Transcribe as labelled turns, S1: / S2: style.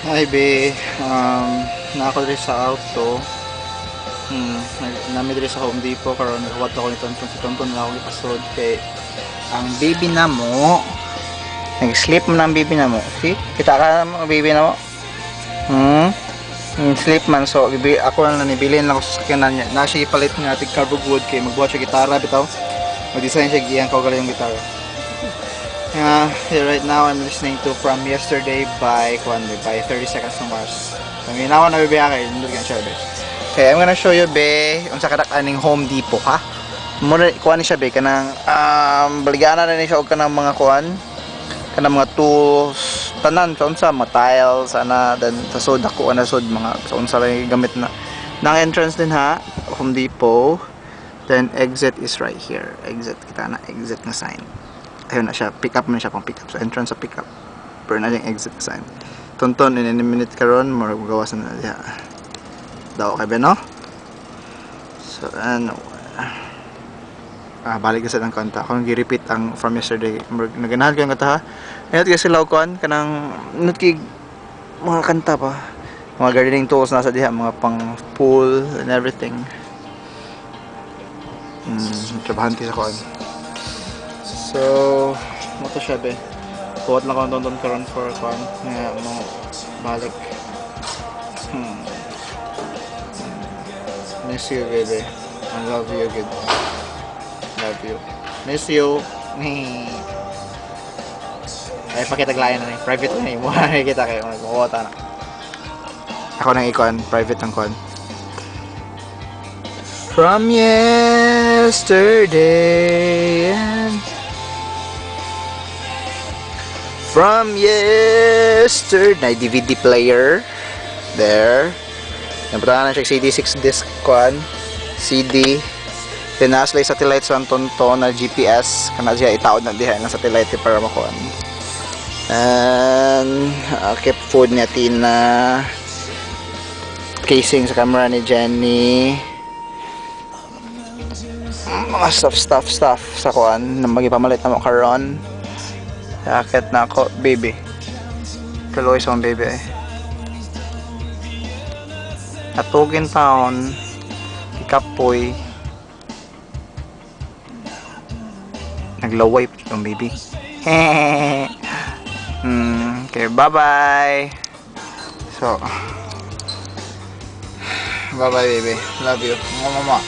S1: Hi be, nako diri sa auto. Nami diri sa Home Depot karon nagawat ako ni Tonton si Tonton na ako ipasod kay ang baby na mo. Nag-sleep mo ng baby na mo. See? Kita ka mo baby na mo. Sleep man so ako lang nanibilin lang ako sa sakyanan niya. Na siya ipalit nga tig cardboard wood kay magbuhat siya gitara bitaw. Mag-design siya giyang kaugali yung gitara. Right now I'm listening to From Yesterday by 30 Seconds to Mars. Paminawa na bebe kay nindot kan siya be. Okay, I'm gonna show you be unsa kadak aning Home Depot ha. Muna kuan ni siya be kanang baligana na ni siya og kanang mga kuan kanang mga tools tanan sa unsa mga tiles ana then sa sod ako ana sod mga sa unsa lang gamit na nang entrance din ha Home Depot. Then exit is right here. Exit kita na exit na sign. Ayun na siya, pick up man siya pang pick up. So entrance sa pick up. Pero na yung exit sign. Tonton in a minute karon mo gawasan na diha. Daw kay Beno. So ano balik sa ang kanta. Kung gi-repeat ang From Yesterday. Naganahan ko yung kanta ha. Ayun kasi lawkon kanang nutki mga kanta pa. Mga gardening tools nasa diha, mga pang pool and everything. Trabahan ki sa kuan. So, mo to siya be. Buhat lang ko doon karon for fun. Nga mo balik. Miss you baby. I love you good. Love you. Miss you. Ay pakitaglayan na ni. Private na ni. Mukha kita kayo. Magkukuha na. Ako nang ikon. Private ang kon. From yesterday and From yesterday, DVD player there. Napunta na siya CD6 disc kuan, CD. Tinasla satellite sa tonton na GPS kana siya itaod na diha ng satellite para makuan. And keep food niya Tina. Casing sa camera ni Jenny. Mga stuff sa kuan na magipamalit na mo karon. Akit na ako, baby. Kaloy sa baby eh. Atugin taon. Ikapoy. Naglaway yung baby. Okay, bye-bye. So, bye-bye baby. Love you. Mama.